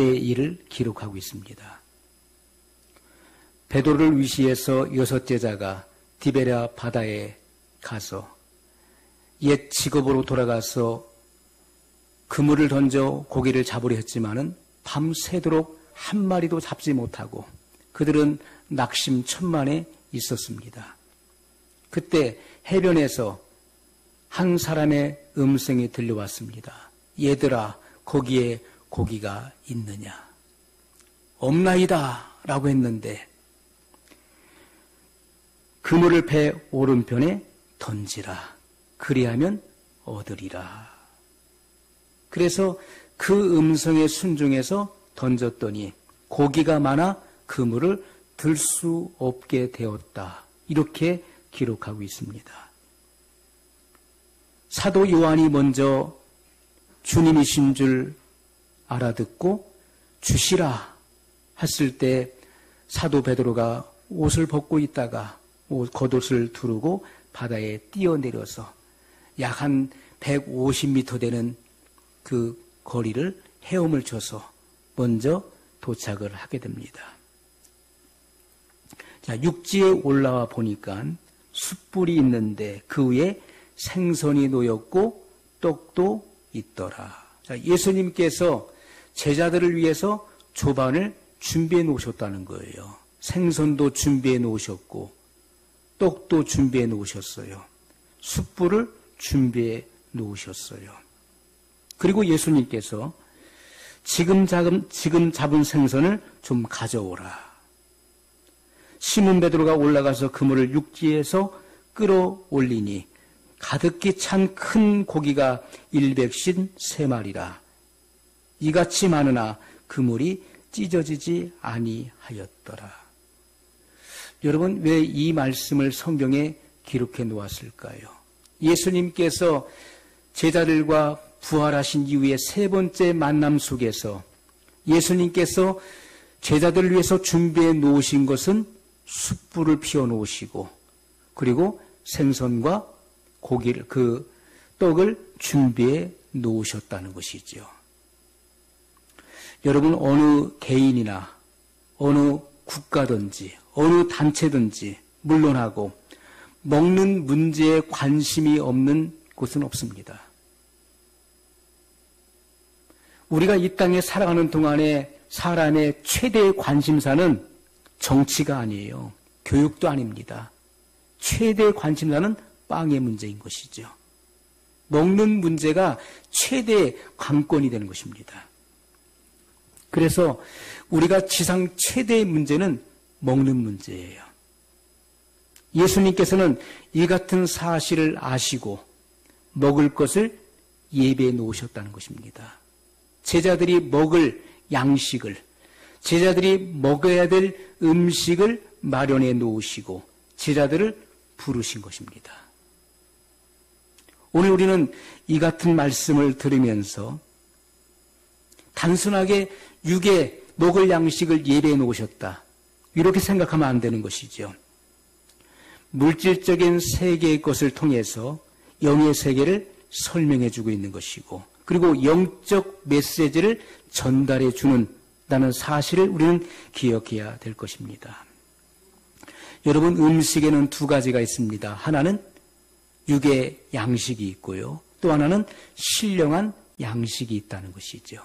그때의 일을 기록하고 있습니다. 베드로를 위시해서 6 제자가 디베랴 바다에 가서 옛 직업으로 돌아가서 그물을 던져 고기를 잡으려 했지만은 밤새도록 한 마리도 잡지 못하고 그들은 낙심천만에 있었습니다. 그때 해변에서 한 사람의 음성이 들려왔습니다. 얘들아, 거기에 고기가 있느냐? 없나이다 라고 했는데 그물을 배 오른편에 던지라. 그리하면 얻으리라. 그래서 그 음성에 순종해서 던졌더니 고기가 많아 그물을 들 수 없게 되었다. 이렇게 기록하고 있습니다. 사도 요한이 먼저 주님이신 줄 알아듣고 주시라 했을 때 사도 베드로가 옷을 벗고 있다가 겉옷을 두르고 바다에 뛰어내려서 약 한 150m 되는 그 거리를 헤엄을 쳐서 먼저 도착을 하게 됩니다. 자, 육지에 올라와 보니까 숯불이 있는데 그 위에 생선이 놓였고 떡도 있더라. 자, 예수님께서 제자들을 위해서 조반을 준비해 놓으셨다는 거예요. 생선도 준비해 놓으셨고 떡도 준비해 놓으셨어요. 숯불을 준비해 놓으셨어요. 그리고 예수님께서 지금 잡은 생선을 좀 가져오라. 시몬 베드로가 올라가서 그물을 육지에서 끌어올리니 가득히 찬 큰 고기가 153마리라. 이같이 많으나 그물이 찢어지지 아니하였더라. 여러분, 왜 이 말씀을 성경에 기록해 놓았을까요? 예수님께서 제자들과 부활하신 이후에 세 번째 만남 속에서 예수님께서 제자들을 위해서 준비해 놓으신 것은 숯불을 피워 놓으시고 그리고 생선과 고기를, 그 떡을 준비해 놓으셨다는 것이죠. 여러분, 어느 개인이나 어느 국가든지 어느 단체든지 물론하고 먹는 문제에 관심이 없는 곳은 없습니다. 우리가 이 땅에 살아가는 동안에 사람의 최대의 관심사는 정치가 아니에요. 교육도 아닙니다. 최대의 관심사는 빵의 문제인 것이죠. 먹는 문제가 최대의 관건이 되는 것입니다. 그래서 우리가 지상 최대의 문제는 먹는 문제예요. 예수님께서는 이 같은 사실을 아시고 먹을 것을 예배해 놓으셨다는 것입니다. 제자들이 먹을 양식을, 제자들이 먹어야 될 음식을 마련해 놓으시고 제자들을 부르신 것입니다. 오늘 우리는 이 같은 말씀을 들으면서 단순하게 육에 먹을 양식을 예배해 놓으셨다, 이렇게 생각하면 안 되는 것이죠. 물질적인 세계의 것을 통해서 영의 세계를 설명해 주고 있는 것이고 그리고 영적 메시지를 전달해 주는다는 사실을 우리는 기억해야 될 것입니다. 여러분, 음식에는 두 가지가 있습니다. 하나는 육의 양식이 있고요. 또 하나는 신령한 양식이 있다는 것이죠.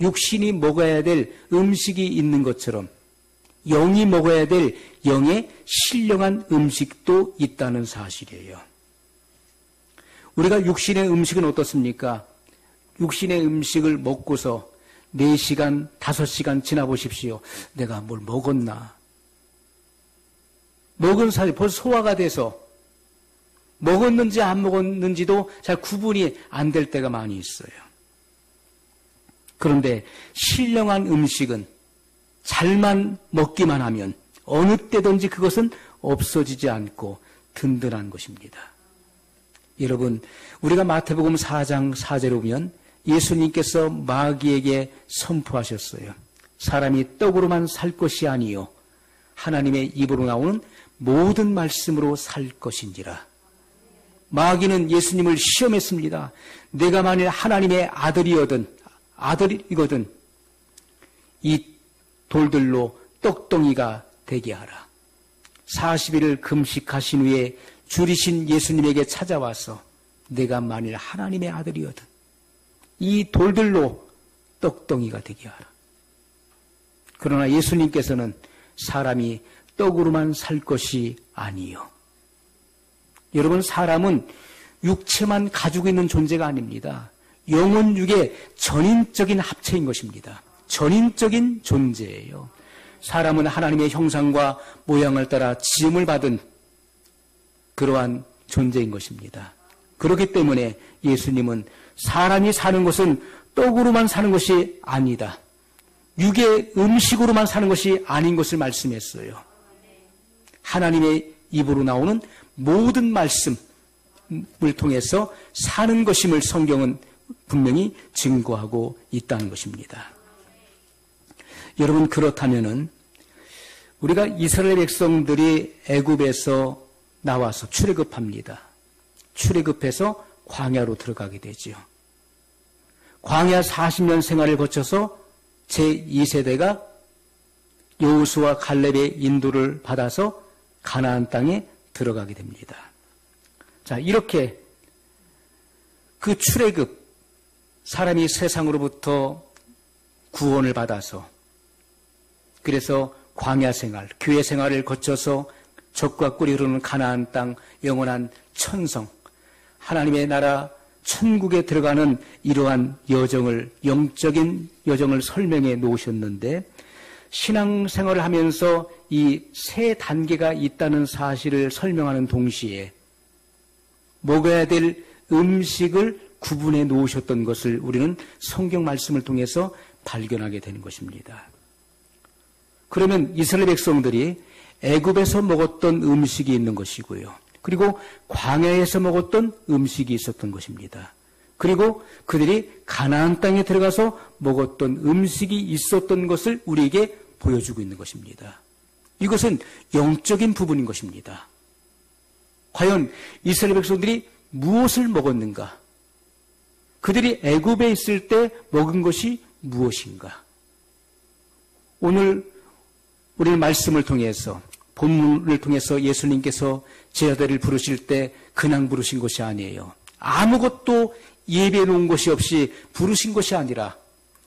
육신이 먹어야 될 음식이 있는 것처럼 영이 먹어야 될 영의 신령한 음식도 있다는 사실이에요. 우리가 육신의 음식은 어떻습니까? 육신의 음식을 먹고서 4시간, 5시간 지나보십시오. 내가 뭘 먹었나? 먹은 사이 벌써 소화가 돼서 먹었는지 안 먹었는지도 잘 구분이 안 될 때가 많이 있어요. 그런데 신령한 음식은 잘만 먹기만 하면 어느 때든지 그것은 없어지지 않고 든든한 것입니다. 여러분, 우리가 마태복음 4장 4절에 보면 예수님께서 마귀에게 선포하셨어요. 사람이 떡으로만 살 것이 아니요 하나님의 입으로 나오는 모든 말씀으로 살 것인지라. 마귀는 예수님을 시험했습니다. 내가 만일 하나님의 아들이거든 이 돌들로 떡덩이가 되게 하라. 40일을 금식하신 후에 줄이신 예수님에게 찾아와서 내가 만일 하나님의 아들이거든 이 돌들로 떡덩이가 되게 하라. 그러나 예수님께서는 사람이 떡으로만 살 것이 아니요. 여러분, 사람은 육체만 가지고 있는 존재가 아닙니다. 영혼 육의 전인적인 합체인 것입니다. 전인적인 존재예요. 사람은 하나님의 형상과 모양을 따라 지음을 받은 그러한 존재인 것입니다. 그렇기 때문에 예수님은 사람이 사는 것은 떡으로만 사는 것이 아니다. 육의 음식으로만 사는 것이 아닌 것을 말씀했어요. 하나님의 입으로 나오는 모든 말씀을 통해서 사는 것임을 성경은 분명히 증거하고 있다는 것입니다. 여러분, 그렇다면은 우리가 이스라엘 백성들이 애굽에서 나와서 출애굽합니다. 출애굽해서 광야로 들어가게 되지요. 광야 40년 생활을 거쳐서 제2세대가 여호수아 갈렙의 인도를 받아서 가나안 땅에 들어가게 됩니다. 자, 이렇게 그 출애굽, 사람이 세상으로부터 구원을 받아서 그래서 광야 생활, 교회 생활을 거쳐서 적과 꿀이 흐르는 가나안 땅, 영원한 천성, 하나님의 나라 천국에 들어가는 이러한 여정을, 영적인 여정을 설명해 놓으셨는데, 신앙생활을 하면서 이 세 단계가 있다는 사실을 설명하는 동시에 먹어야 될 음식을 구분해 놓으셨던 것을 우리는 성경 말씀을 통해서 발견하게 되는 것입니다. 그러면 이스라엘 백성들이 애굽에서 먹었던 음식이 있는 것이고요. 그리고 광야에서 먹었던 음식이 있었던 것입니다. 그리고 그들이 가나안 땅에 들어가서 먹었던 음식이 있었던 것을 우리에게 보여주고 있는 것입니다. 이것은 영적인 부분인 것입니다. 과연 이스라엘 백성들이 무엇을 먹었는가? 그들이 애굽에 있을 때 먹은 것이 무엇인가? 오늘 우리는 말씀을 통해서, 본문을 통해서 예수님께서 제자들을 부르실 때 그냥 부르신 것이 아니에요. 아무것도 예배해 놓은 것이 없이 부르신 것이 아니라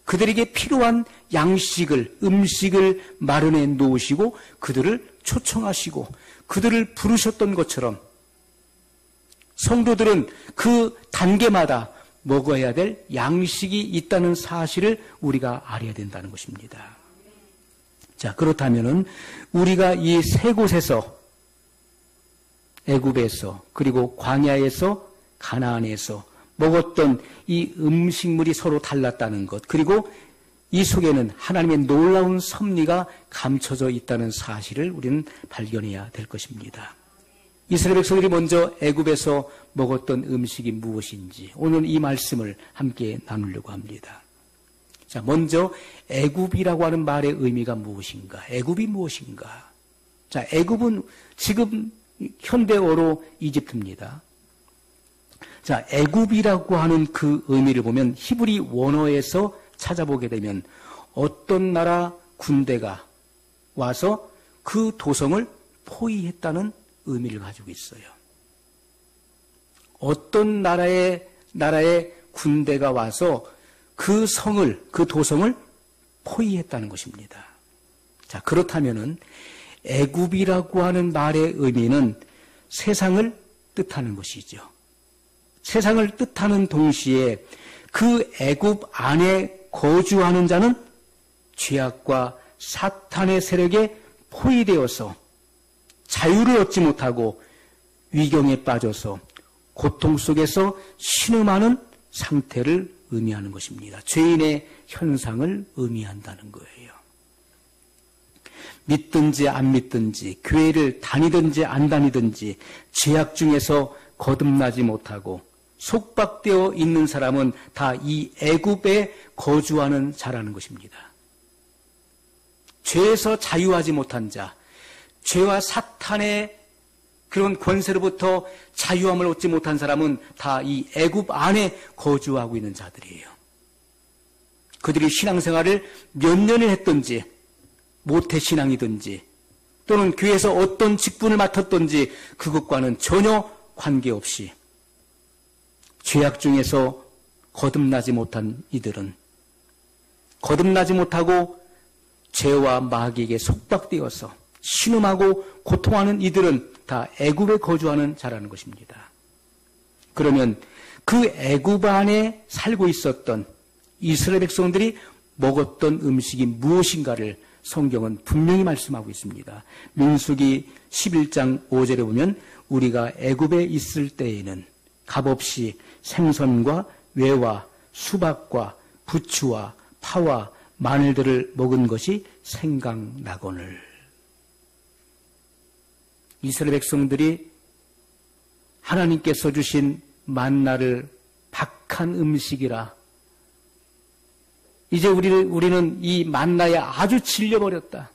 그들에게 필요한 양식을, 음식을 마련해 놓으시고 그들을 초청하시고 그들을 부르셨던 것처럼 성도들은 그 단계마다 먹어야 될 양식이 있다는 사실을 우리가 알아야 된다는 것입니다. 자, 그렇다면은 우리가 이 세 곳에서, 애굽에서 그리고 광야에서 가나안에서 먹었던 이 음식물이 서로 달랐다는 것, 그리고 이 속에는 하나님의 놀라운 섭리가 감춰져 있다는 사실을 우리는 발견해야 될 것입니다. 이스라엘 백성들이 먼저 애굽에서 먹었던 음식이 무엇인지 오늘 이 말씀을 함께 나누려고 합니다. 자, 먼저 애굽이라고 하는 말의 의미가 무엇인가? 애굽이 무엇인가? 자, 애굽은 지금 현대어로 이집트입니다. 자, 애굽이라고 하는 그 의미를 보면 히브리 원어에서 찾아보게 되면 어떤 나라 군대가 와서 그 도성을 포위했다는 의미를 가지고 있어요. 어떤 나라의 군대가 와서 그 성을, 그 도성을 포위했다는 것입니다. 자, 그렇다면은 애굽이라고 하는 말의 의미는 세상을 뜻하는 것이죠. 세상을 뜻하는 동시에 그 애굽 안에 거주하는 자는 죄악과 사탄의 세력에 포위되어서 자유를 얻지 못하고 위경에 빠져서 고통 속에서 신음하는 상태를 의미하는 것입니다. 죄인의 현상을 의미한다는 거예요. 믿든지 안 믿든지, 교회를 다니든지 안 다니든지 죄악 중에서 거듭나지 못하고 속박되어 있는 사람은 다 이 애굽에 거주하는 자라는 것입니다. 죄에서 자유하지 못한 자, 죄와 사탄의 그런 권세로부터 자유함을 얻지 못한 사람은 다 이 애굽 안에 거주하고 있는 자들이에요. 그들이 신앙생활을 몇 년을 했든지 모태신앙이든지 또는 교회에서 어떤 직분을 맡았든지 그것과는 전혀 관계없이 죄악 중에서 거듭나지 못한 이들은 거듭나지 못하고 죄와 마귀에게 속박되어서 신음하고 고통하는 이들은 다 애굽에 거주하는 자라는 것입니다. 그러면 그 애굽 안에 살고 있었던 이스라엘 백성들이 먹었던 음식이 무엇인가를 성경은 분명히 말씀하고 있습니다. 민수기 11장 5절에 보면 우리가 애굽에 있을 때에는 값없이 생선과 외와 수박과 부추와 파와 마늘들을 먹은 것이 생각나거늘. 이스라엘 백성들이 하나님께서 주신 만나를 박한 음식이라 이제 우리는 이 만나에 아주 질려버렸다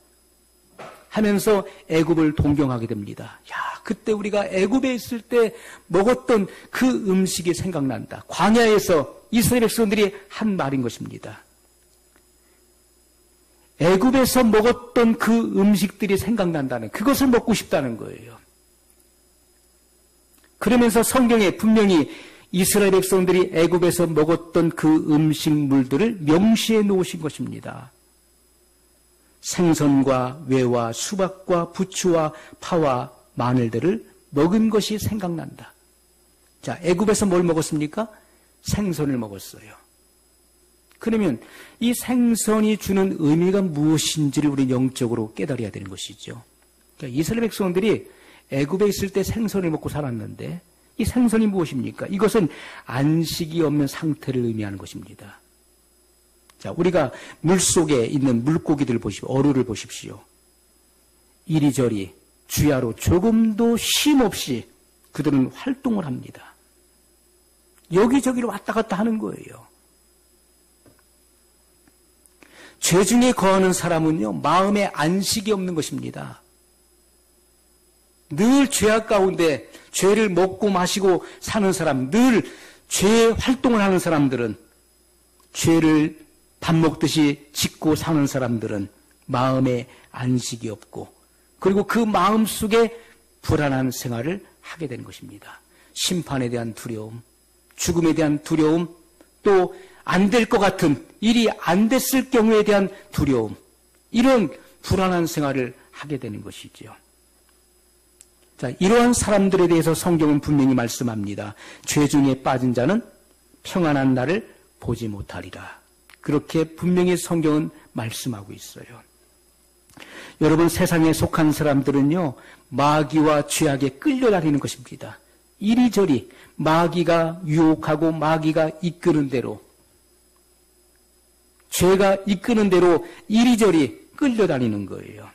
하면서 애굽을 동경하게 됩니다. 야, 그때 우리가 애굽에 있을 때 먹었던 그 음식이 생각난다. 광야에서 이스라엘 백성들이 한 말인 것입니다. 애굽에서 먹었던 그 음식들이 생각난다는, 그것을 먹고 싶다는 거예요. 그러면서 성경에 분명히 이스라엘 백성들이 애굽에서 먹었던 그 음식물들을 명시해 놓으신 것입니다. 생선과 외와 수박과 부추와 파와 마늘들을 먹은 것이 생각난다. 자, 애굽에서 뭘 먹었습니까? 생선을 먹었어요. 그러면 이 생선이 주는 의미가 무엇인지를 우리 영적으로 깨달아야 되는 것이죠. 그러니까 이스라엘 백성들이 애굽에 있을 때 생선을 먹고 살았는데 이 생선이 무엇입니까? 이것은 안식이 없는 상태를 의미하는 것입니다. 자, 우리가 물속에 있는 물고기들을 보십시오. 어류를 보십시오. 이리저리 주야로 조금도 쉼 없이 그들은 활동을 합니다. 여기저기로 왔다 갔다 하는 거예요. 죄 중에 거하는 사람은요, 마음에 안식이 없는 것입니다. 늘 죄악 가운데 죄를 먹고 마시고 사는 사람, 늘 죄의 활동을 하는 사람들은, 죄를 밥 먹듯이 짓고 사는 사람들은 마음에 안식이 없고, 그리고 그 마음 속에 불안한 생활을 하게 되는 것입니다. 심판에 대한 두려움, 죽음에 대한 두려움, 또 안 될 것 같은 일이 안 됐을 경우에 대한 두려움, 이런 불안한 생활을 하게 되는 것이죠. 자, 이러한 사람들에 대해서 성경은 분명히 말씀합니다. 죄 중에 빠진 자는 평안한 날을 보지 못하리라. 그렇게 분명히 성경은 말씀하고 있어요. 여러분, 세상에 속한 사람들은요, 마귀와 죄악에 끌려다니는 것입니다. 이리저리 마귀가 유혹하고 마귀가 이끄는 대로, 죄가 이끄는 대로 이리저리 끌려다니는 거예요.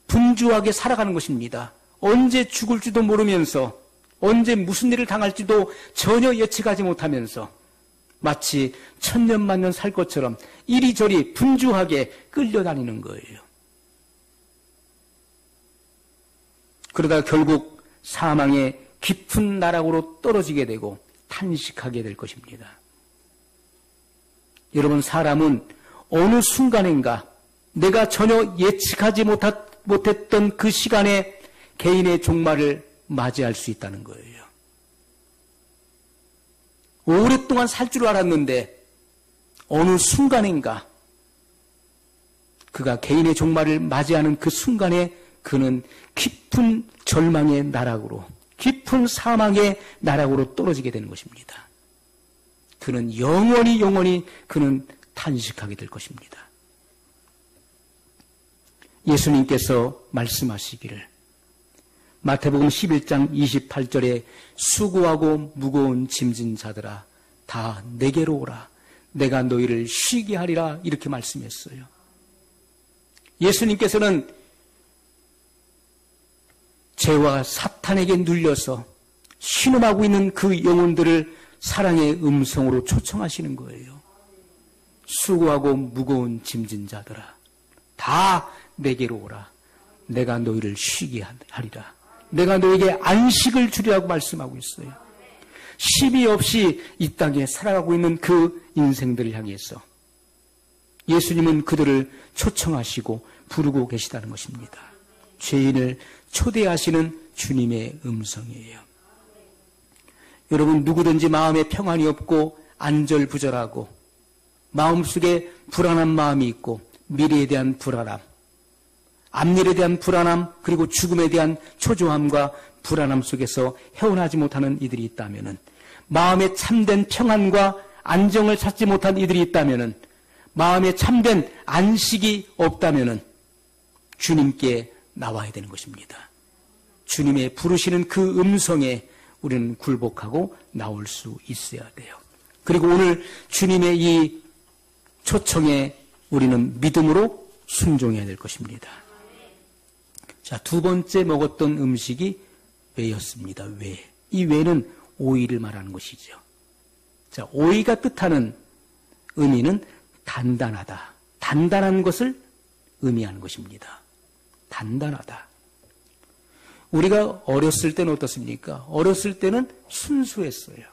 분주하게 살아가는 것입니다. 언제 죽을지도 모르면서, 언제 무슨 일을 당할지도 전혀 예측하지 못하면서 마치 천년만년 살 것처럼 이리저리 분주하게 끌려다니는 거예요. 그러다 결국 사망의 깊은 나락으로 떨어지게 되고 탄식하게 될 것입니다. 여러분, 사람은 어느 순간인가 내가 전혀 예측하지 못했던 그 시간에 개인의 종말을 맞이할 수 있다는 거예요. 오랫동안 살 줄 알았는데 어느 순간인가 그가 개인의 종말을 맞이하는 그 순간에 그는 깊은 절망의 나락으로, 깊은 사망의 나락으로 떨어지게 되는 것입니다. 그는 영원히 그는 탄식하게 될 것입니다. 예수님께서 말씀하시기를, 마태복음 11장 28절에 수고하고 무거운 짐진 자들아 다 내게로 오라, 내가 너희를 쉬게 하리라, 이렇게 말씀했어요. 예수님께서는 죄와 사탄에게 눌려서 신음하고 있는 그 영혼들을 사랑의 음성으로 초청하시는 거예요. 수고하고 무거운 짐진 자들아 다 내게로 오라, 내가 너희를 쉬게 하리라, 내가 너에게 안식을 주리라고 말씀하고 있어요. 쉼이 없이 이 땅에 살아가고 있는 그 인생들을 향해서 예수님은 그들을 초청하시고 부르고 계시다는 것입니다. 죄인을 초대하시는 주님의 음성이에요. 여러분, 누구든지 마음에 평안이 없고 안절부절하고 마음속에 불안한 마음이 있고 미래에 대한 불안함, 앞일에 대한 불안함, 그리고 죽음에 대한 초조함과 불안함 속에서 헤어나지 못하는 이들이 있다면, 마음에 참된 평안과 안정을 찾지 못한 이들이 있다면, 마음에 참된 안식이 없다면 주님께 나와야 되는 것입니다. 주님의 부르시는 그 음성에 우리는 굴복하고 나올 수 있어야 돼요. 그리고 오늘 주님의 이 초청에 우리는 믿음으로 순종해야 될 것입니다. 자, 두 번째 먹었던 음식이 왜였습니다. 왜? 이 왜는 오이를 말하는 것이죠. 자, 오이가 뜻하는 의미는 단단하다. 단단한 것을 의미하는 것입니다. 단단하다. 우리가 어렸을 때는 어떻습니까? 어렸을 때는 순수했어요.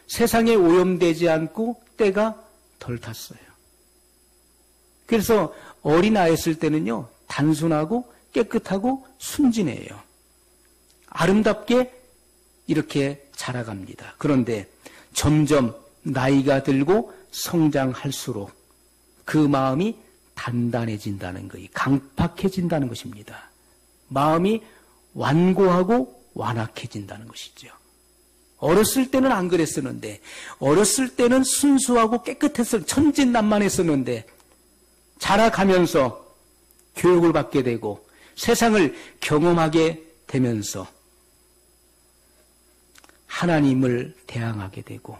세상에 오염되지 않고 때가 덜 탔어요. 그래서 어린아이였을 때는요, 단순하고 깨끗하고 순진해요. 아름답게 이렇게 자라갑니다. 그런데 점점 나이가 들고 성장할수록 그 마음이 단단해진다는 것이, 강팍해진다는 것입니다. 마음이 완고하고 완악해진다는 것이죠. 어렸을 때는 안 그랬었는데, 어렸을 때는 순수하고 깨끗했을, 천진난만했었는데, 자라가면서 교육을 받게 되고 세상을 경험하게 되면서 하나님을 대항하게 되고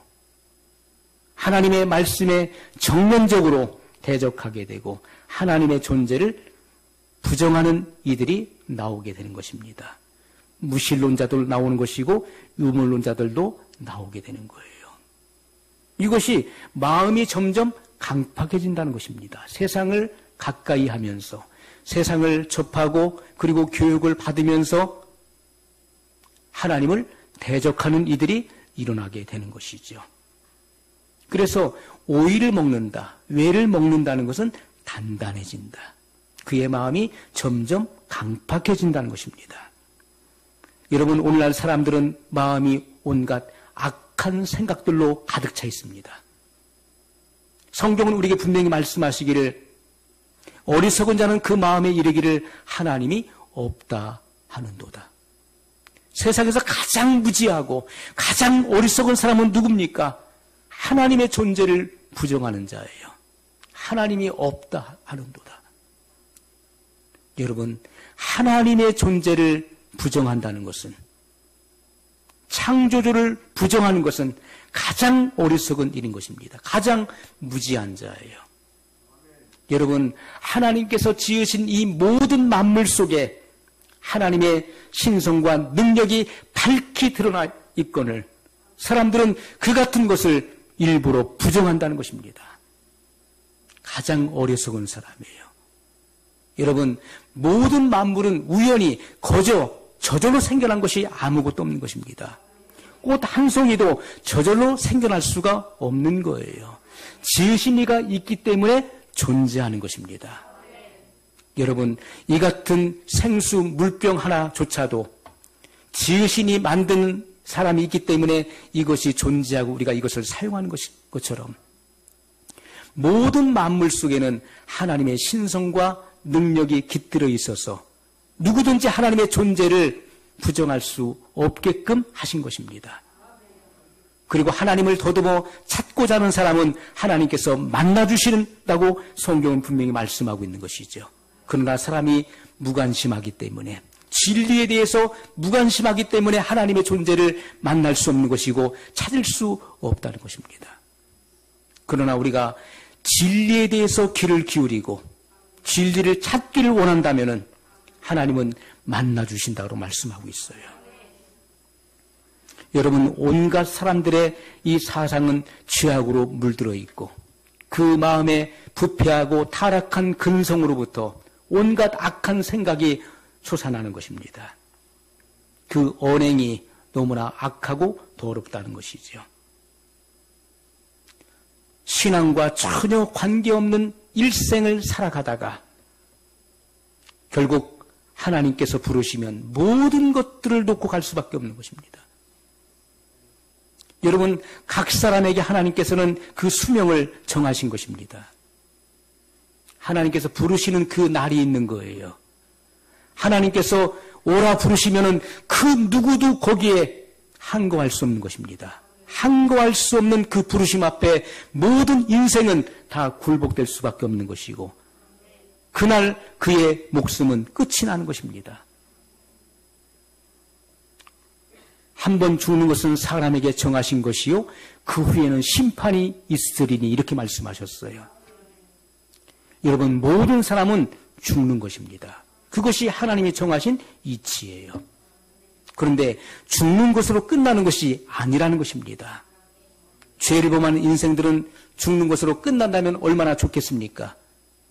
하나님의 말씀에 정면적으로 대적하게 되고 하나님의 존재를 부정하는 이들이 나오게 되는 것입니다. 무신론자들 나오는 것이고 유물론자들도 나오게 되는 거예요. 이것이 마음이 점점 강팍해진다는 것입니다. 세상을 가까이 하면서 세상을 접하고 그리고 교육을 받으면서 하나님을 대적하는 이들이 일어나게 되는 것이죠. 그래서 오이를 먹는다, 왜를 먹는다는 것은 단단해진다. 그의 마음이 점점 강팍해진다는 것입니다. 여러분, 오늘날 사람들은 마음이 온갖 악한 생각들로 가득 차 있습니다. 성경은 우리에게 분명히 말씀하시기를 어리석은 자는 그 마음에 이르기를 하나님이 없다 하는도다. 세상에서 가장 무지하고 가장 어리석은 사람은 누굽니까? 하나님의 존재를 부정하는 자예요. 하나님이 없다 하는도다. 여러분, 하나님의 존재를 부정한다는 것은, 창조주를 부정하는 것은 가장 어리석은 일인 것입니다. 가장 무지한 자예요. 여러분, 하나님께서 지으신 이 모든 만물 속에 하나님의 신성과 능력이 밝히 드러나 있거늘 사람들은 그 같은 것을 일부러 부정한다는 것입니다. 가장 어리석은 사람이에요. 여러분, 모든 만물은 우연히 저절로 생겨난 것이 아무것도 없는 것입니다. 꽃 한 송이도 저절로 생겨날 수가 없는 거예요. 지으신 이가 있기 때문에 존재하는 것입니다. 여러분, 이 같은 생수 물병 하나조차도 지으신이 만든 사람이 있기 때문에 이것이 존재하고 우리가 이것을 사용하는 것처럼 모든 만물 속에는 하나님의 신성과 능력이 깃들어 있어서 누구든지 하나님의 존재를 부정할 수 없게끔 하신 것입니다. 그리고 하나님을 더듬어 찾고자 하는 사람은 하나님께서 만나주신다고 성경은 분명히 말씀하고 있는 것이죠. 그러나 사람이 무관심하기 때문에, 진리에 대해서 무관심하기 때문에 하나님의 존재를 만날 수 없는 것이고 찾을 수 없다는 것입니다. 그러나 우리가 진리에 대해서 귀를 기울이고 진리를 찾기를 원한다면 하나님은 만나주신다고 말씀하고 있어요. 여러분, 온갖 사람들의 이 사상은 죄악으로 물들어 있고 그 마음에 부패하고 타락한 근성으로부터 온갖 악한 생각이 솟아나는 것입니다. 그 언행이 너무나 악하고 더럽다는 것이죠. 신앙과 전혀 관계없는 일생을 살아가다가 결국 하나님께서 부르시면 모든 것들을 놓고 갈 수밖에 없는 것입니다. 여러분, 각 사람에게 하나님께서는 그 수명을 정하신 것입니다. 하나님께서 부르시는 그 날이 있는 거예요. 하나님께서 오라 부르시면은 그 누구도 거기에 항거할 수 없는 것입니다. 항거할 수 없는 그 부르심 앞에 모든 인생은 다 굴복될 수밖에 없는 것이고, 그날 그의 목숨은 끝이 나는 것입니다. 한 번 죽는 것은 사람에게 정하신 것이요 그 후에는 심판이 있으리니, 이렇게 말씀하셨어요. 여러분, 모든 사람은 죽는 것입니다. 그것이 하나님이 정하신 이치예요. 그런데 죽는 것으로 끝나는 것이 아니라는 것입니다. 죄를 범하는 인생들은 죽는 것으로 끝난다면 얼마나 좋겠습니까?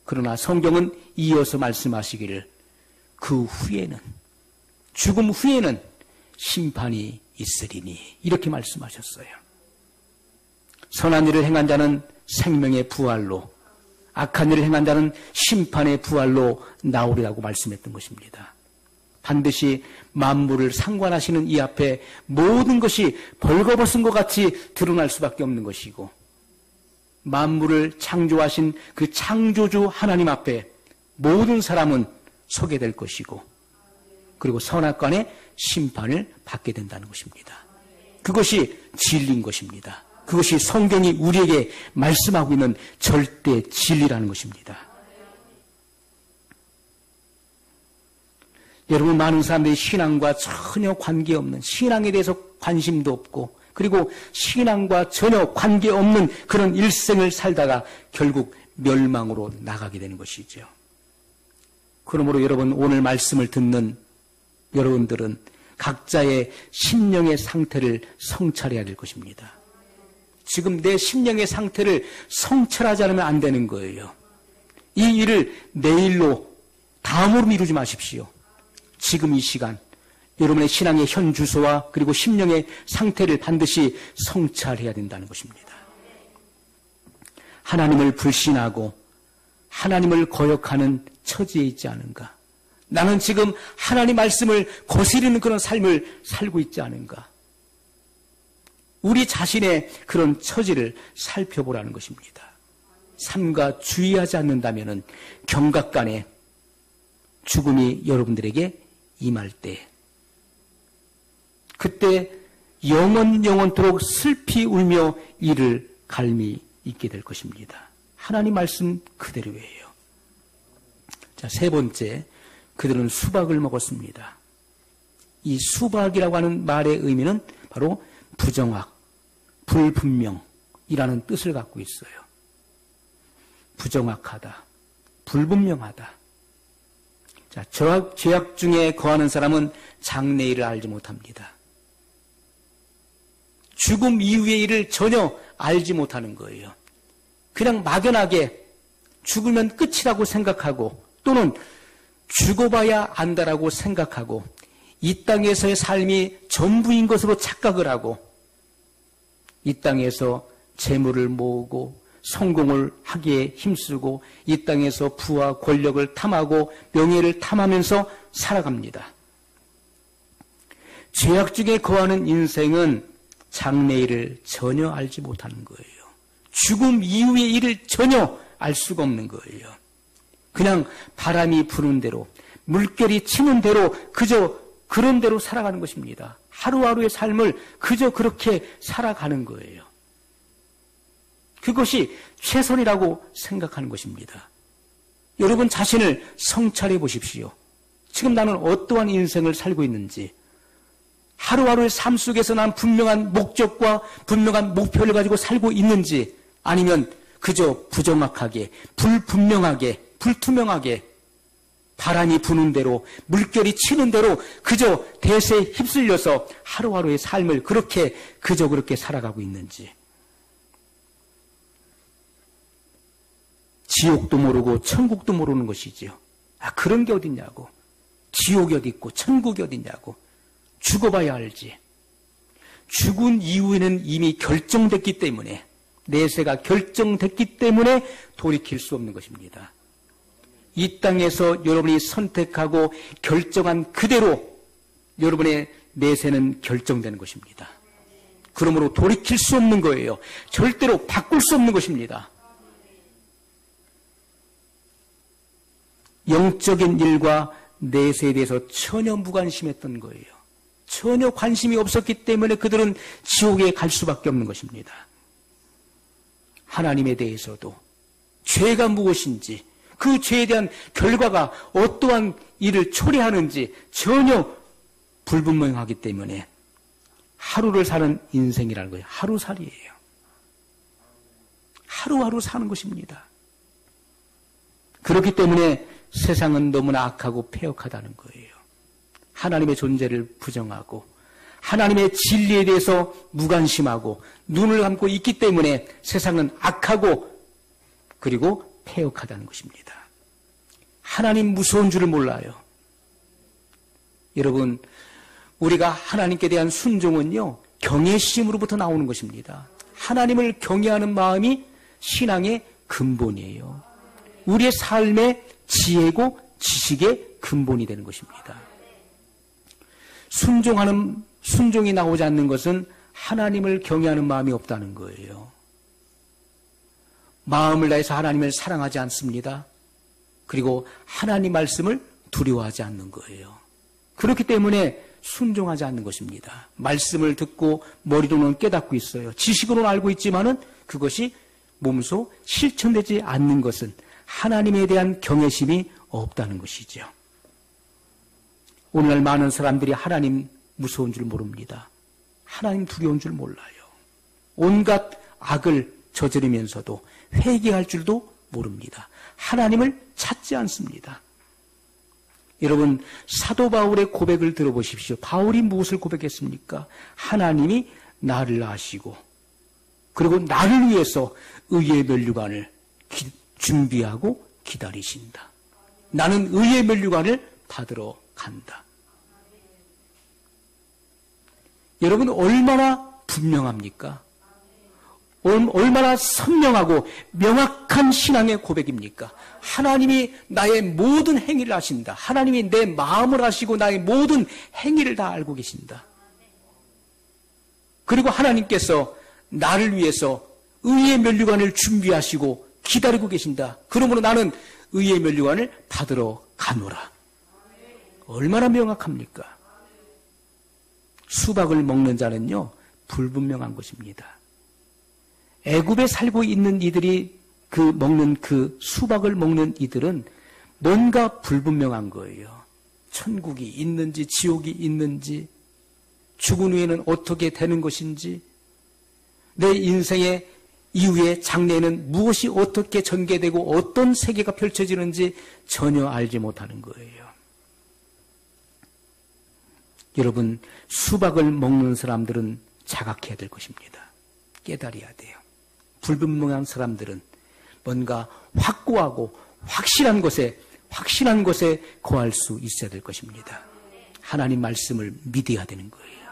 그러나 성경은 이어서 말씀하시기를 그 후에는, 죽음 후에는 심판이 있으리니, 이렇게 말씀하셨어요. 선한 일을 행한 자는 생명의 부활로, 악한 일을 행한 자는 심판의 부활로 나오리라고 말씀했던 것입니다. 반드시 만물을 상관하시는 이 앞에 모든 것이 벌거벗은 것 같이 드러날 수밖에 없는 것이고, 만물을 창조하신 그 창조주 하나님 앞에 모든 사람은 서게 될 것이고, 그리고 선악간의 심판을 받게 된다는 것입니다. 그것이 진리인 것입니다. 그것이 성경이 우리에게 말씀하고 있는 절대 진리라는 것입니다. 여러분, 많은 사람들이 신앙과 전혀 관계없는, 신앙에 대해서 관심도 없고, 그리고 신앙과 전혀 관계없는 그런 일생을 살다가 결국 멸망으로 나가게 되는 것이죠. 그러므로 여러분, 오늘 말씀을 듣는 여러분들은 각자의 심령의 상태를 성찰해야 될 것입니다. 지금 내 심령의 상태를 성찰하지 않으면 안 되는 거예요. 이 일을 내일로, 다음으로 미루지 마십시오. 지금 이 시간 여러분의 신앙의 현 주소와 그리고 심령의 상태를 반드시 성찰해야 된다는 것입니다. 하나님을 불신하고 하나님을 거역하는 처지에 있지 않은가? 나는 지금 하나님 말씀을 거스르는 그런 삶을 살고 있지 않은가? 우리 자신의 그런 처지를 살펴보라는 것입니다. 삼가 주의하지 않는다면 경각간에 죽음이 여러분들에게 임할 때, 그때 영원토록 슬피 울며 이를 갈미 있게 될 것입니다. 하나님 말씀 그대로예요. 자, 세 번째, 그들은 수박을 먹었습니다. 이 수박이라고 하는 말의 의미는 바로 부정확, 불분명이라는 뜻을 갖고 있어요. 부정확하다, 불분명하다. 자, 죄악 중에 거하는 사람은 장래일을 알지 못합니다. 죽음 이후의 일을 전혀 알지 못하는 거예요. 그냥 막연하게 죽으면 끝이라고 생각하고, 또는 죽어봐야 안다라고 생각하고, 이 땅에서의 삶이 전부인 것으로 착각을 하고, 이 땅에서 재물을 모으고 성공을 하기에 힘쓰고, 이 땅에서 부와 권력을 탐하고 명예를 탐하면서 살아갑니다. 죄악 중에 거하는 인생은 장래일을 전혀 알지 못하는 거예요. 죽음 이후의 일을 전혀 알 수가 없는 거예요. 그냥 바람이 부는 대로, 물결이 치는 대로 그저 그런 대로 살아가는 것입니다. 하루하루의 삶을 그저 그렇게 살아가는 거예요. 그것이 최선이라고 생각하는 것입니다. 여러분 자신을 성찰해 보십시오. 지금 나는 어떠한 인생을 살고 있는지, 하루하루의 삶 속에서 난 분명한 목적과 분명한 목표를 가지고 살고 있는지, 아니면 그저 부정확하게, 불분명하게, 불투명하게 바람이 부는 대로, 물결이 치는 대로 그저 대세에 휩쓸려서 하루하루의 삶을 그렇게 그저 그렇게 살아가고 있는지. 지옥도 모르고 천국도 모르는 것이지요. 아, 그런 게 어딨냐고. 지옥이 어디 있고 천국이 어딨냐고. 죽어봐야 알지. 죽은 이후에는 이미 결정됐기 때문에 내세가 결정됐기 때문에 돌이킬 수 없는 것입니다. 이 땅에서 여러분이 선택하고 결정한 그대로 여러분의 내세는 결정되는 것입니다. 그러므로 돌이킬 수 없는 거예요. 절대로 바꿀 수 없는 것입니다. 영적인 일과 내세에 대해서 전혀 무관심했던 거예요. 전혀 관심이 없었기 때문에 그들은 지옥에 갈 수밖에 없는 것입니다. 하나님에 대해서도 죄가 무엇인지, 그 죄에 대한 결과가 어떠한 일을 초래하는지 전혀 불분명하기 때문에 하루를 사는 인생이라는 거예요. 하루살이에요. 하루하루 사는 것입니다. 그렇기 때문에 세상은 너무나 악하고 패역하다는 거예요. 하나님의 존재를 부정하고 하나님의 진리에 대해서 무관심하고 눈을 감고 있기 때문에 세상은 악하고 그리고 패역하다는 것입니다. 하나님 무서운 줄을 몰라요. 여러분, 우리가 하나님께 대한 순종은요, 경외심으로부터 나오는 것입니다. 하나님을 경외하는 마음이 신앙의 근본이에요. 우리의 삶의 지혜고 지식의 근본이 되는 것입니다. 순종이 나오지 않는 것은 하나님을 경외하는 마음이 없다는 거예요. 마음을 다해서 하나님을 사랑하지 않습니다. 그리고 하나님 말씀을 두려워하지 않는 거예요. 그렇기 때문에 순종하지 않는 것입니다. 말씀을 듣고 머리로는 깨닫고 있어요. 지식으로는 알고 있지만은 그것이 몸소 실천되지 않는 것은 하나님에 대한 경외심이 없다는 것이죠. 오늘날 많은 사람들이 하나님 무서운 줄 모릅니다. 하나님 두려운 줄 몰라요. 온갖 악을 저지르면서도 회개할 줄도 모릅니다. 하나님을 찾지 않습니다. 여러분, 사도 바울의 고백을 들어보십시오. 바울이 무엇을 고백했습니까? 하나님이 나를 아시고 그리고 나를 위해서 의의 면류관을 준비하고 기다리신다. 나는 의의 면류관을 받으러 간다. 여러분, 얼마나 분명합니까? 얼마나 선명하고 명확한 신앙의 고백입니까? 하나님이 나의 모든 행위를 아신다. 하나님이 내 마음을 아시고 나의 모든 행위를 다 알고 계신다. 그리고 하나님께서 나를 위해서 의의 면류관을 준비하시고 기다리고 계신다. 그러므로 나는 의의 면류관을 받으러 가노라. 얼마나 명확합니까? 수박을 먹는 자는요, 불분명한 것입니다. 애굽에 살고 있는 이들이 먹는 그 수박을 먹는 이들은 뭔가 불분명한 거예요. 천국이 있는지 지옥이 있는지, 죽은 후에는 어떻게 되는 것인지, 내 인생의 이후의 장래에는 무엇이 어떻게 전개되고 어떤 세계가 펼쳐지는지 전혀 알지 못하는 거예요. 여러분, 수박을 먹는 사람들은 자각해야 될 것입니다. 깨달아야 돼요. 불분명한 사람들은 뭔가 확고하고 확실한 것에 거할 수 있어야 될 것입니다. 하나님 말씀을 믿어야 되는 거예요.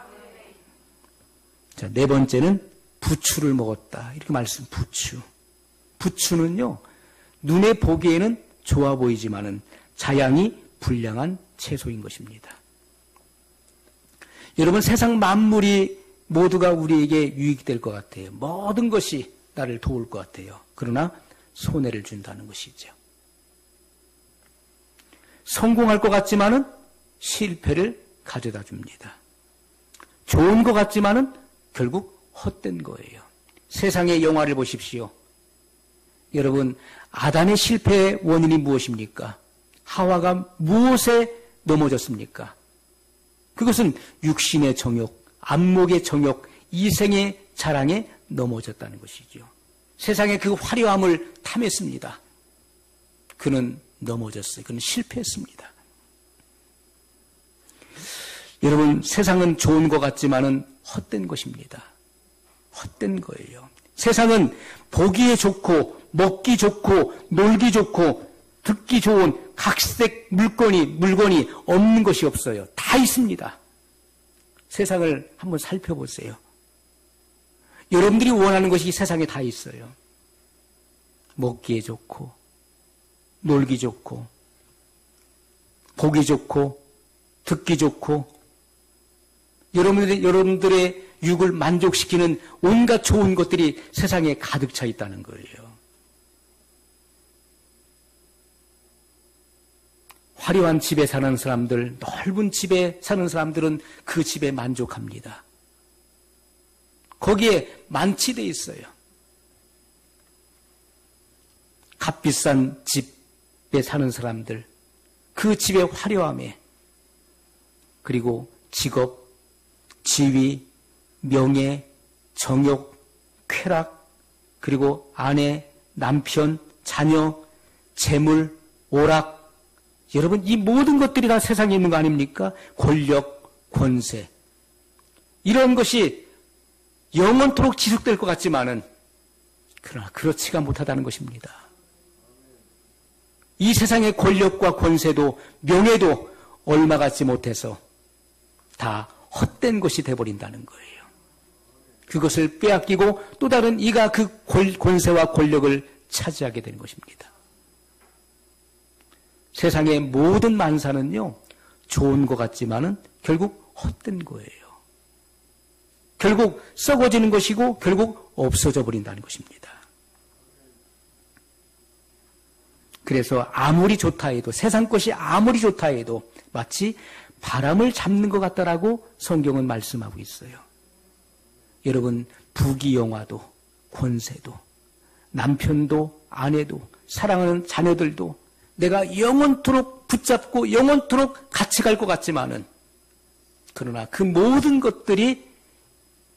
자, 네 번째는 부추를 먹었다. 이렇게 부추. 부추는요, 눈에 보기에는 좋아 보이지만은 자양이 불량한 채소인 것입니다. 여러분, 세상 만물이 모두가 우리에게 유익이 될 것 같아요. 모든 것이 나를 도울 것 같아요. 그러나 손해를 준다는 것이죠. 성공할 것 같지만은 실패를 가져다 줍니다. 좋은 것 같지만은 결국 헛된 거예요. 세상의 영화를 보십시오. 여러분, 아담의 실패의 원인이 무엇입니까? 하와가 무엇에 넘어졌습니까? 그것은 육신의 정욕, 안목의 정욕, 이생의 자랑에 넘어졌다는 것이죠. 세상의 그 화려함을 탐했습니다. 그는 넘어졌어요. 그는 실패했습니다. 여러분, 세상은 좋은 것 같지만은 헛된 것입니다. 헛된 거예요. 세상은 보기에 좋고 먹기 좋고 놀기 좋고 듣기 좋은 각색 물건이 없는 것이 없어요. 다 있습니다. 세상을 한번 살펴보세요. 여러분들이 원하는 것이 이 세상에 다 있어요. 먹기에 좋고, 놀기 좋고, 보기 좋고, 듣기 좋고, 여러분들의 육을 만족시키는 온갖 좋은 것들이 세상에 가득 차 있다는 거예요. 화려한 집에 사는 사람들, 넓은 집에 사는 사람들은 그 집에 만족합니다. 거기에 만취되어 있어요. 값비싼 집에 사는 사람들, 그 집의 화려함에, 그리고 직업, 지위, 명예, 정욕, 쾌락, 그리고 아내, 남편, 자녀, 재물, 오락, 여러분 이 모든 것들이 다 세상에 있는 거 아닙니까? 권력, 권세, 이런 것이 영원토록 지속될 것 같지만은 그러나 그렇지가 못하다는 것입니다. 이 세상의 권력과 권세도 명예도 얼마 갖지 못해서 다 헛된 것이 되어버린다는 거예요. 그것을 빼앗기고 또 다른 이가 그 권세와 권력을 차지하게 되는 것입니다. 세상의 모든 만사는요, 좋은 것 같지만은 결국 헛된 거예요. 결국 썩어지는 것이고 결국 없어져 버린다는 것입니다. 그래서 아무리 좋다 해도, 세상 것이 아무리 좋다 해도 마치 바람을 잡는 것 같다라고 성경은 말씀하고 있어요. 여러분, 부귀영화도, 권세도, 남편도, 아내도, 사랑하는 자녀들도 내가 영원토록 붙잡고 영원토록 같이 갈 것 같지만은, 그러나 그 모든 것들이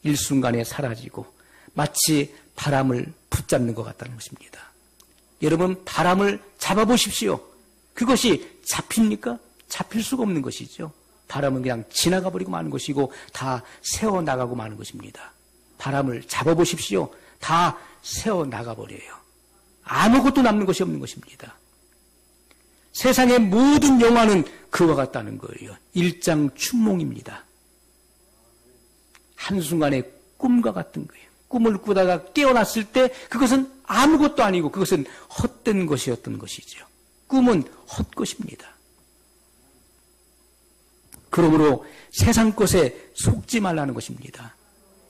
일순간에 사라지고 마치 바람을 붙잡는 것 같다는 것입니다. 여러분, 바람을 잡아보십시오. 그것이 잡힙니까? 잡힐 수가 없는 것이죠. 바람은 그냥 지나가 버리고 마는 것이고 다 새어나가고 마는 것입니다. 바람을 잡아보십시오. 다 새어나가 버려요. 아무것도 남는 것이 없는 것입니다. 세상의 모든 영화는 그와 같다는 거예요. 일장춘몽입니다. 한순간의 꿈과 같은 거예요. 꿈을 꾸다가 깨어났을 때 그것은 아무것도 아니고 그것은 헛된 것이었던 것이죠. 꿈은 헛것입니다. 그러므로 세상 것에 속지 말라는 것입니다.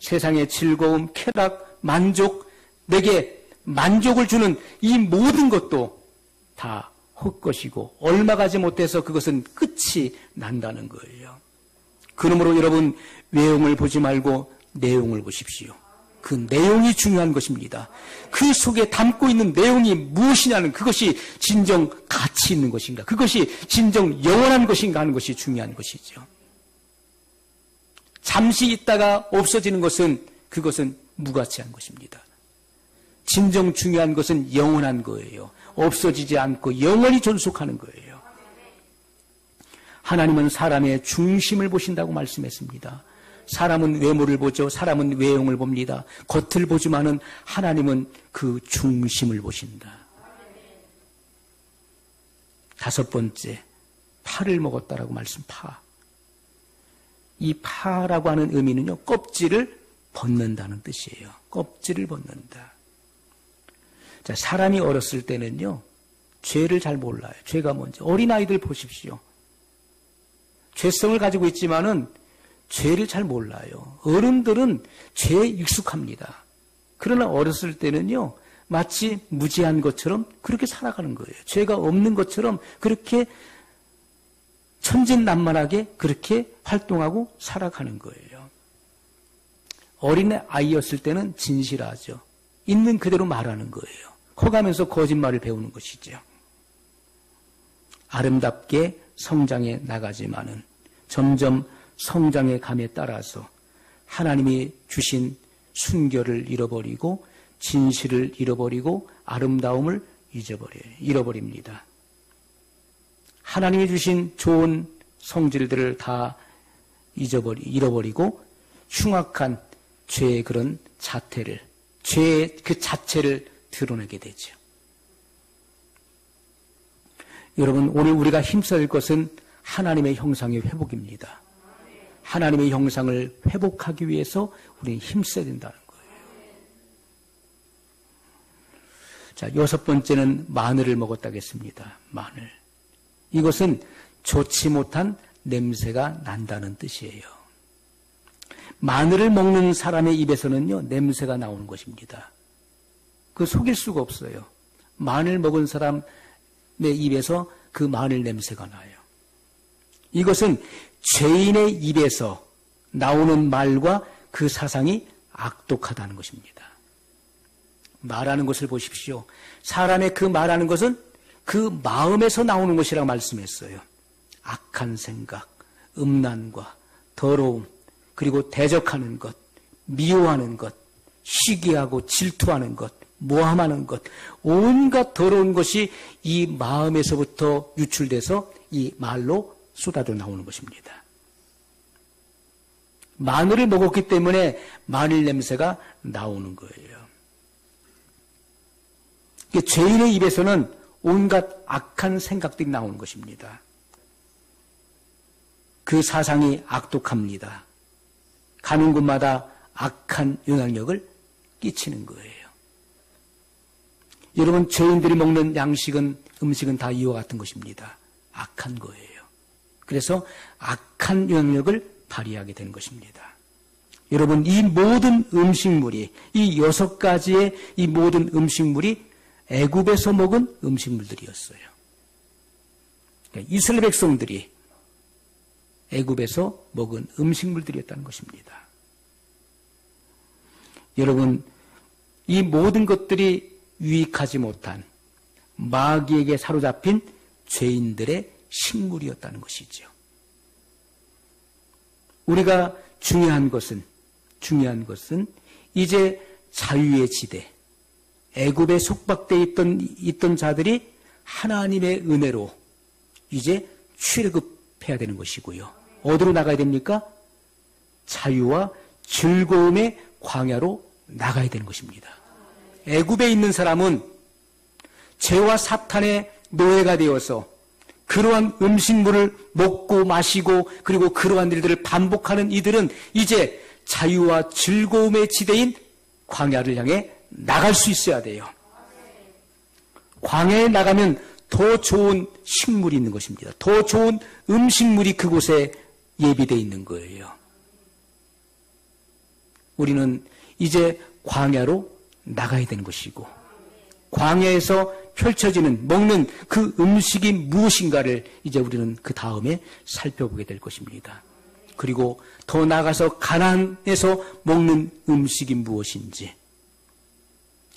세상의 즐거움, 쾌락, 만족, 내게 만족을 주는 이 모든 것도 다 헛것이고 얼마 가지 못해서 그것은 끝이 난다는 거예요. 그러므로 여러분, 외형을 보지 말고 내용을 보십시오. 그 내용이 중요한 것입니다. 그 속에 담고 있는 내용이 무엇이냐는, 그것이 진정 가치 있는 것인가, 그것이 진정 영원한 것인가 하는 것이 중요한 것이죠. 잠시 있다가 없어지는 것은 그것은 무가치한 것입니다. 진정 중요한 것은 영원한 거예요. 없어지지 않고 영원히 존속하는 거예요. 하나님은 사람의 중심을 보신다고 말씀했습니다. 사람은 외모를 보죠. 사람은 외형을 봅니다. 겉을 보지만은 하나님은 그 중심을 보신다. 다섯 번째, 파를 먹었다라고 말씀. 파. 이 파라고 하는 의미는요, 껍질을 벗는다는 뜻이에요. 껍질을 벗는다. 자, 사람이 어렸을 때는요, 죄를 잘 몰라요. 죄가 뭔지. 어린아이들 보십시오. 죄성을 가지고 있지만은 죄를 잘 몰라요. 어른들은 죄에 익숙합니다. 그러나 어렸을 때는요, 마치 무지한 것처럼 그렇게 살아가는 거예요. 죄가 없는 것처럼 그렇게 천진난만하게 그렇게 활동하고 살아가는 거예요. 어린아이였을 때는 진실하죠. 있는 그대로 말하는 거예요. 커가면서 거짓말을 배우는 것이죠. 아름답게 성장해 나가지만은 점점 성장의 감에 따라서 하나님이 주신 순결을 잃어버리고 진실을 잃어버리고 아름다움을 잃어버립니다. 하나님이 주신 좋은 성질들을 다 잃어버리고 흉악한 죄의 그런 자태를, 죄의 그 자체를 드러내게 되죠. 여러분, 오늘 우리가 힘쓸 것은 하나님의 형상의 회복입니다. 하나님의 형상을 회복하기 위해서 우리는 힘써야 된다는 거예요. 자, 6번째는 마늘을 먹었다겠습니다. 마늘. 이것은 좋지 못한 냄새가 난다는 뜻이에요. 마늘을 먹는 사람의 입에서는요, 냄새가 나오는 것입니다. 그 속일 수가 없어요. 마늘 먹은 사람의 입에서 그 마늘 냄새가 나요. 이것은 죄인의 입에서 나오는 말과 그 사상이 악독하다는 것입니다. 말하는 것을 보십시오. 사람의 그 말하는 것은 그 마음에서 나오는 것이라고 말씀했어요. 악한 생각, 음란과 더러움, 그리고 대적하는 것, 미워하는 것, 시기하고 질투하는 것, 모함하는 것, 온갖 더러운 것이 이 마음에서부터 유출돼서 이 말로 쏟아져 나오는 것입니다. 마늘을 먹었기 때문에 마늘 냄새가 나오는 거예요. 죄인의 입에서는 온갖 악한 생각들이 나오는 것입니다. 그 사상이 악독합니다. 가는 곳마다 악한 영향력을 끼치는 거예요. 여러분, 죄인들이 먹는 음식은 다 이와 같은 것입니다. 악한 거예요. 그래서 악한 영향력을 발휘하게 되는 것입니다. 여러분, 이 모든 음식물이, 이 6가지의 이 모든 음식물이 애굽에서 먹은 음식물들이었어요. 그러니까 이스라엘 백성들이 애굽에서 먹은 음식물들이었다는 것입니다. 여러분, 이 모든 것들이 유익하지 못한 마귀에게 사로잡힌 죄인들의 식물이었다는 것이죠. 우리가 중요한 것은 이제 자유의 지대, 애굽에 속박되어 있던 자들이 하나님의 은혜로 이제 출애굽해야 되는 것이고요. 어디로 나가야 됩니까? 자유와 즐거움의 광야로 나가야 되는 것입니다. 애굽에 있는 사람은 죄와 사탄의 노예가 되어서 그러한 음식물을 먹고 마시고 그리고 그러한 일들을 반복하는 이들은 이제 자유와 즐거움의 지대인 광야를 향해 나갈 수 있어야 돼요. 광야에 나가면 더 좋은 식물이 있는 것입니다. 더 좋은 음식물이 그곳에 예비되어 있는 거예요. 우리는 이제 광야로 나가야 되는 것이고, 광야에서 펼쳐지는 먹는 그 음식이 무엇인가를 이제 우리는 그 다음에 살펴보게 될 것입니다. 그리고 더 나아가서 가나안에서 먹는 음식이 무엇인지,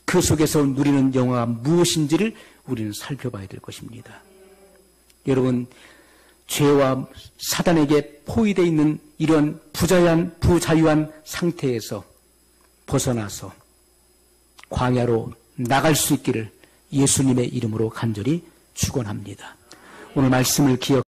그 속에서 누리는 영화가 무엇인지를 우리는 살펴봐야 될 것입니다. 여러분, 죄와 사단에게 포위되어 있는 이런 부자유한 상태에서 벗어나서 광야로 나갈 수 있기를 예수님의 이름으로 간절히 축원합니다. 오늘 말씀을 기억